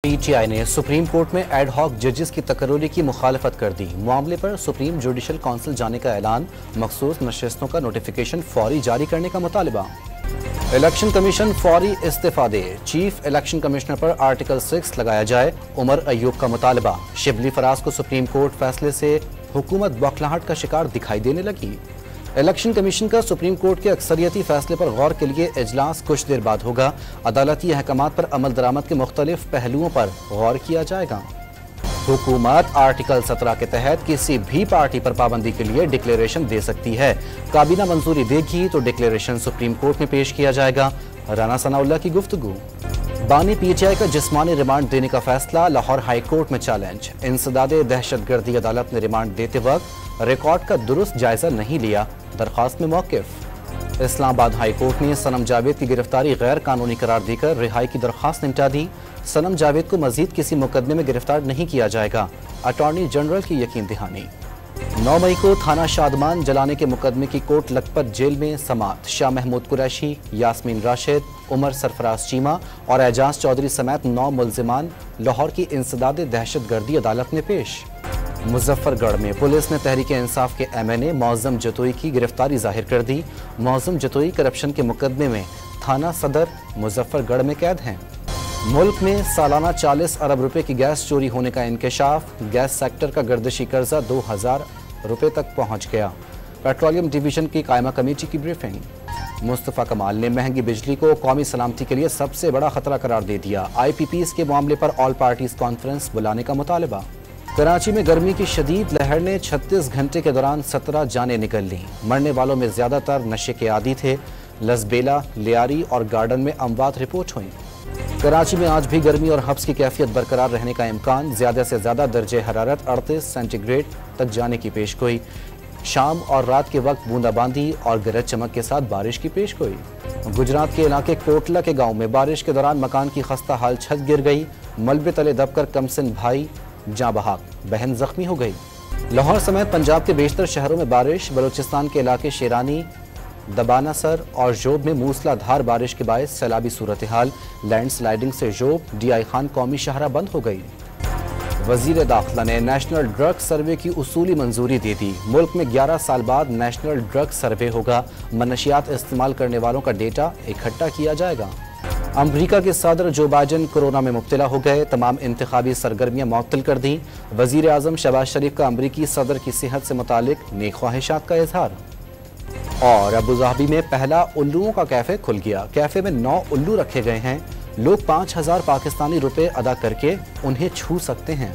PTI ने supreme court में ad hoc जजेस की तकर्री की मुखालफत कर दी। मामले पर सुप्रीम जुडिशल काउंसिल जाने का ऐलान, मखसूस नशिस्तों का नोटिफिकेशन फौरी जारी करने का मुतालबा। इलेक्शन कमीशन फौरी इस्तीफा दे, चीफ इलेक्शन कमिश्नर पर आर्टिकल 6 लगाया जाए, उमर अयूब का मुतालबा। शिबली फराज को सुप्रीम कोर्ट फैसले से हुकूमत बौखलाहट का शिकार दिखाई देने लगी। इलेक्शन कमीशन का सुप्रीम कोर्ट के अक्सरियती फैसले पर गौर के लिए इजलास कुछ देर बाद होगा। अदालती अहकामात पर अमल दरामद के मुख्तलिफ पहलुओं पर गौर किया जाएगा। हुकूमत आर्टिकल 17 के तहत किसी भी पार्टी पर पाबंदी के लिए डिक्लेरेशन दे सकती है। काबीना मंजूरी देगी तो डिक्लेरेशन सुप्रीम कोर्ट में पेश किया जाएगा। राना सनाउल्लाह की गुफ्तगू। बानी पीटीआई का जिस्मानी रिमांड देने का फैसला लाहौर हाई कोर्ट में चैलेंज। इंसदादे दहशतगर्दी अदालत ने रिमांड देते वक्त रिकॉर्ड का दुरुस्त जायजा नहीं लिया, दरख्वास्त में मौकिफ। इस्लामाबाद हाई कोर्ट ने सनम जावेद की गिरफ्तारी गैर कानूनी करार देकर रिहाई की दरख्वास्त निपटा दी। सनम जावेद को मजीद किसी मुकदमे में गिरफ्तार नहीं किया जाएगा, अटॉर्नी जनरल की यकीन दहानी। 9 मई को थाना शादमान जलाने के मुकदमे की कोट लखपत जेल में समात। शाह महमूद कुरैशी, यास्मीन राशिद, उमर सरफराज चीमा और एजाज चौधरी समेत 9 मुल्जिमान लाहौर की इंसदादे दहशतगर्दी अदालत में पेश। मुजफ्फरगढ़ में पुलिस ने तहरीक इंसाफ के MNA मौज़म जतोई की गिरफ्तारी जाहिर कर दी। मौज़म जतोई करप्शन के मुकदमे में थाना सदर मुजफ्फरगढ़ में कैद हैं। मुल्क में सालाना 40 अरब रुपए की गैस चोरी होने का इंकशाफ। गैस सेक्टर का गर्दिशी कर्जा 2000 रुपए तक पहुंच गया। पेट्रोलियम डिवीजन की कायमा कमेटी की ब्रीफिंग। मुस्तफ़ा कमाल ने महंगी बिजली को कौमी सलामती के लिए सबसे बड़ा खतरा करार दे दिया। IPPs के मामले पर ऑल पार्टीज कॉन्फ्रेंस बुलाने का मुतालबा। कराची में गर्मी की शदीद लहर ने 36 घंटे के दौरान 17 जानें निकल लीं। मरने वालों में ज्यादातर नशे के आदी थे। लसबेला, लियारी और गार्डन में अमवात रिपोर्ट हुई। कराची में आज भी गर्मी और हब्स की कैफियत बरकरार रहने का इम्कान। ज्यादा से ज्यादा दर्जे हरारत 38 सेंटीग्रेड तक जाने की पेशगोई। शाम और रात के वक्त बूंदाबांदी और गरज चमक के साथ बारिश की पेशगोई। गुजरात के इलाके कोटला के गांव में बारिश के दौरान मकान की खस्ता हाल छत गिर गई। मलबे तले दबकर कमसिन भाई जाँ बहाक, बहन जख्मी हो गई। लाहौर समेत पंजाब के बेशतर शहरों में बारिश। बलूचिस्तान के इलाके शेरानी, दबानासर और जोब में मूसलाधार बारिश के बायस सैलाबी सूरत हाल। लैंड स्लाइडिंग से जोब, DI खान कौमी शाहरा बंद हो गई। वजीर दाखिला ने नेशनल ड्रग सर्वे की उसूली मंजूरी दे दी। मुल्क में 11 साल बाद नेशनल ड्रग सर्वे होगा। मनशियात इस्तेमाल करने वालों का डेटा इकट्ठा किया जाएगा। अमरीका के सदर जो बाइडेन कोरोना में मुब्तला हो गए। तमाम इंतखाबी सरगर्मियां मुअत्तल कर दी। वजीर आजम शहबाज शरीफ का अमरीकी सदर की सेहत से मुतालिक नेक ख्वाहिशात का इजहार। और अबुधाबी में पहला उल्लुओं का कैफे खुल गया। कैफे में 9 उल्लू रखे गए हैं। लोग 5000 पाकिस्तानी रुपए अदा करके उन्हें छू सकते हैं।